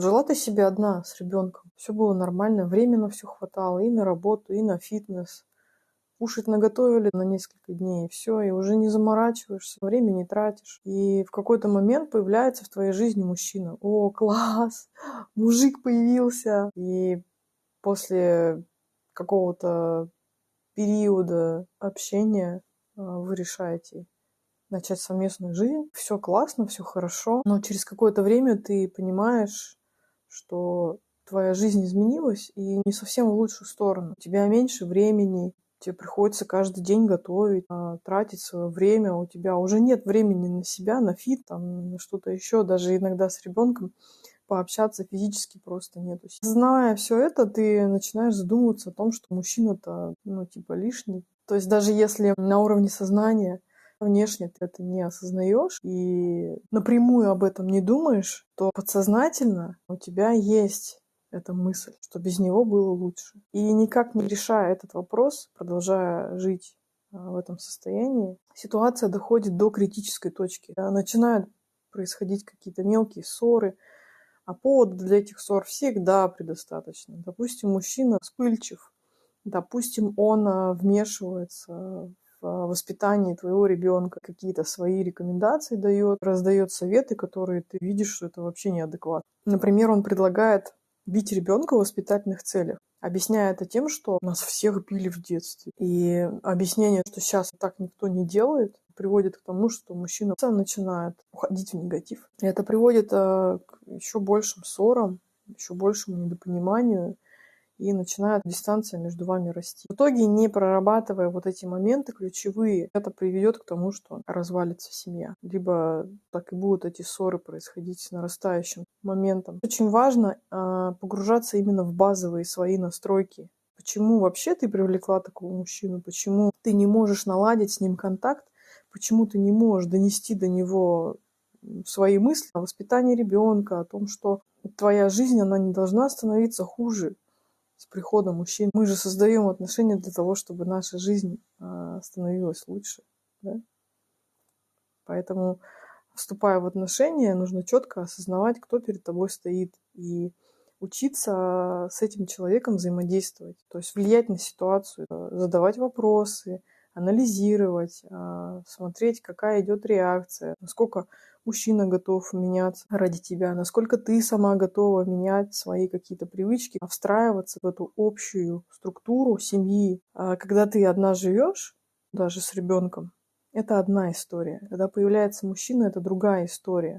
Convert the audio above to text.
Жила ты себе одна с ребенком. Все было нормально, времени на все хватало и на работу, и на фитнес. Кушать наготовили на несколько дней, и все, и уже не заморачиваешься, время не тратишь. И в какой-то момент появляется в твоей жизни мужчина. О, класс! Мужик появился! И после какого-то периода общения вы решаете начать совместную жизнь. Все классно, все хорошо, но через какое-то время ты понимаешь, что твоя жизнь изменилась и не совсем в лучшую сторону. У тебя меньше времени, тебе приходится каждый день готовить, тратить свое время, у тебя уже нет времени на себя, на фит, там, на что-то еще, даже иногда с ребенком пообщаться физически просто нету. Зная все это, ты начинаешь задумываться о том, что мужчина-то, лишний. То есть даже если на уровне сознания внешне ты это не осознаешь и напрямую об этом не думаешь, то подсознательно у тебя есть эта мысль, что без него было лучше. И никак не решая этот вопрос, продолжая жить в этом состоянии, ситуация доходит до критической точки. Начинают происходить какие-то мелкие ссоры, а повода для этих ссор всегда предостаточно. Допустим, мужчина вспыльчив, допустим, он вмешивается в воспитание твоего ребенка, какие-то свои рекомендации дает, раздает советы, которые ты видишь, что это вообще неадекватно. Например, он предлагает бить ребенка в воспитательных целях, объясняя это тем, что нас всех били в детстве. И объяснение, что сейчас так никто не делает, приводит к тому, что мужчина начинает уходить в негатив. И это приводит к еще большим ссорам, еще большему недопониманию, и начинает дистанция между вами расти. В итоге, не прорабатывая вот эти моменты ключевые, это приведет к тому, что развалится семья. Либо так и будут эти ссоры происходить с нарастающим моментом. Очень важно погружаться именно в базовые свои настройки. Почему вообще ты привлекла такого мужчину? Почему ты не можешь наладить с ним контакт? Почему ты не можешь донести до него свои мысли о воспитании ребенка, о том, что твоя жизнь, она не должна становиться хуже с приходом мужчин. Мы же создаем отношения для того, чтобы наша жизнь становилась лучше. Да? Поэтому, вступая в отношения, нужно четко осознавать, кто перед тобой стоит, и учиться с этим человеком взаимодействовать. То есть влиять на ситуацию, задавать вопросы, анализировать, смотреть, какая идет реакция, насколько мужчина готов меняться ради тебя, насколько ты сама готова менять свои какие-то привычки, встраиваться в эту общую структуру семьи. Когда ты одна живешь, даже с ребенком, это одна история. Когда появляется мужчина, это другая история.